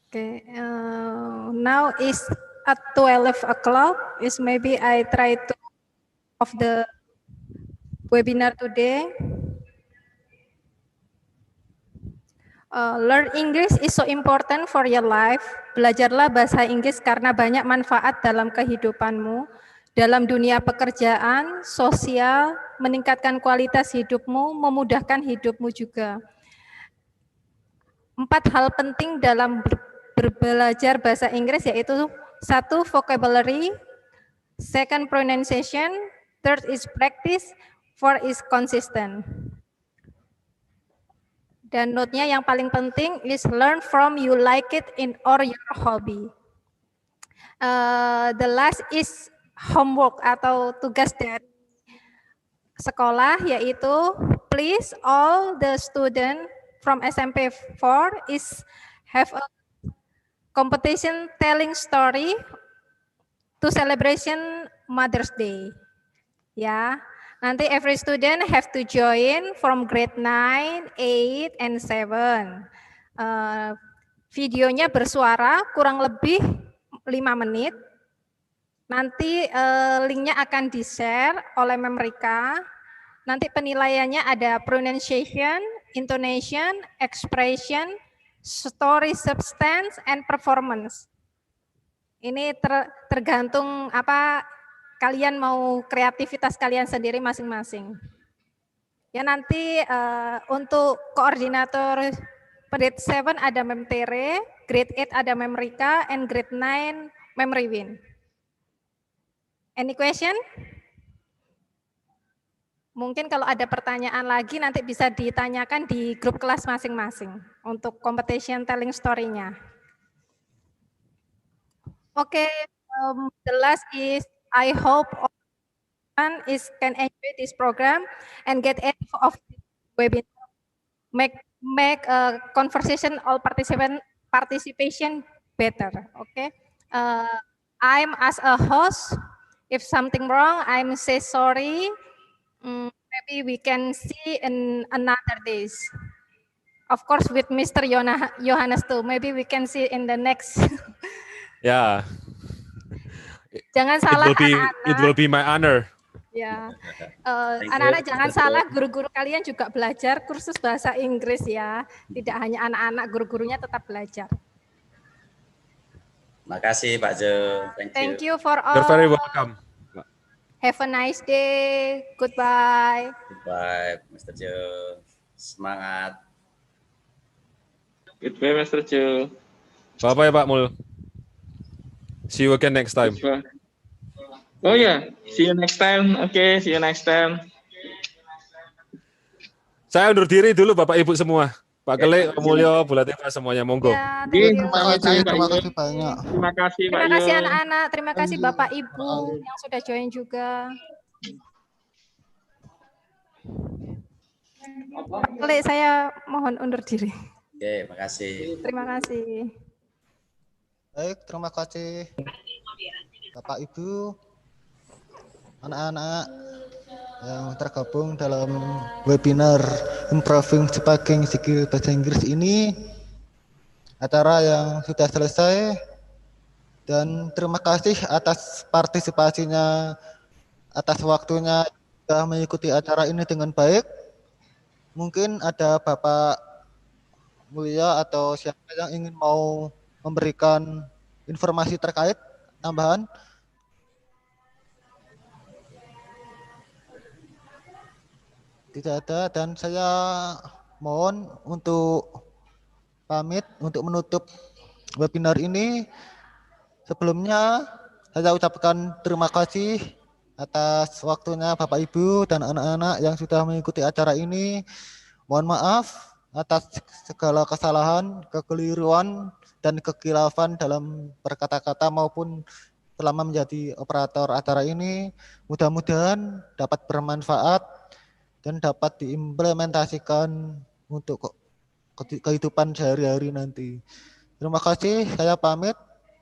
Okay, now is at 12 o'clock. Is maybe I try to of the webinar today. Learn English is so important for your life. Belajarlah bahasa Inggris karena banyak manfaat dalam kehidupanmu, dalam dunia pekerjaan, sosial, meningkatkan kualitas hidupmu, memudahkan hidupmu juga. 4 hal penting dalam berbelajar bahasa Inggris yaitu 1. Vocabulary, 2. Pronunciation, 3. is practice, 4. is consistent. Dan note-nya yang paling penting is learn from you like it in or your hobby. The last is homework atau tugas dari sekolah, yaitu please all the student from SMP 4 is have a competition telling story to celebration Mother's Day. Ya, nanti every student have to join from grade 9, 8, and 7. Videonya bersuara kurang lebih 5 menit. Nanti linknya akan di-share oleh Memrika. Nanti penilaiannya ada pronunciation, intonation, expression, story substance, and performance. Ini tergantung apa kalian mau kreativitas kalian sendiri masing-masing. Ya nanti untuk koordinator grade 7 ada Mem Tere, grade 8 ada Mem Rika, and grade 9 Mem Riwin. Any question? Mungkin kalau ada pertanyaan lagi nanti bisa ditanyakan di grup kelas masing-masing untuk competition telling story-nya. Okay, the last is I hope everyone can enjoy this program and get out of this webinar. Make a conversation all participation better. Okay, I'm as a host. If something wrong, I'm say sorry. Maybe we can see in another days. Of course, with Mr. Johannes too. Maybe we can see in the next. Ya. Jangan salah anak-anak. It will be my honor. Ya, anak-anak jangan salah, guru-guru kalian juga belajar kursus bahasa Inggris ya. Tidak hanya anak-anak, guru-gurunya tetap belajar. Makasih Pak Jo. Thank you for all. You're very welcome. Have a nice day. Goodbye. Goodbye, Mr. Jo. Semangat. Goodbye, Mr. Jo. Bye-bye, Pak Mul. See you again next time. Oh ya, see you next time. Oke, see you next time. Saya undur diri dulu Bapak Ibu semua. Pak Kele, Pak Mulyo, Bu Latifah semuanya, monggo. Ya, Terima kasih banyak. Terima kasih Pak Terima kasih Yo. anak-anak, terima kasih Bapak Ibu yang sudah join juga. Pak Kele, saya mohon undur diri. Oke, makasih. Terima kasih. Baik, terima kasih Bapak Ibu, anak-anak yang tergabung dalam webinar Improving Speaking Skill Bahasa Inggris ini. Acara yang sudah selesai dan terima kasih atas partisipasinya, atas waktunya sudah mengikuti acara ini dengan baik. Mungkin ada Bapak Mulia atau siapa yang ingin mau memberikan informasi terkait tambahan. Tidak ada, dan saya mohon untuk pamit untuk menutup webinar ini. Sebelumnya saya ucapkan terima kasih atas waktunya Bapak Ibu dan anak-anak yang sudah mengikuti acara ini. Mohon maaf atas segala kesalahan, kekeliruan, dan kekhilafan dalam berkata-kata maupun selama menjadi operator acara ini. Mudah-mudahan dapat bermanfaat dan dapat diimplementasikan untuk kehidupan sehari-hari nanti. Terima kasih, saya pamit.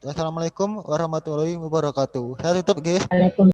Wassalamualaikum warahmatullahi wabarakatuh. Saya tutup, guys.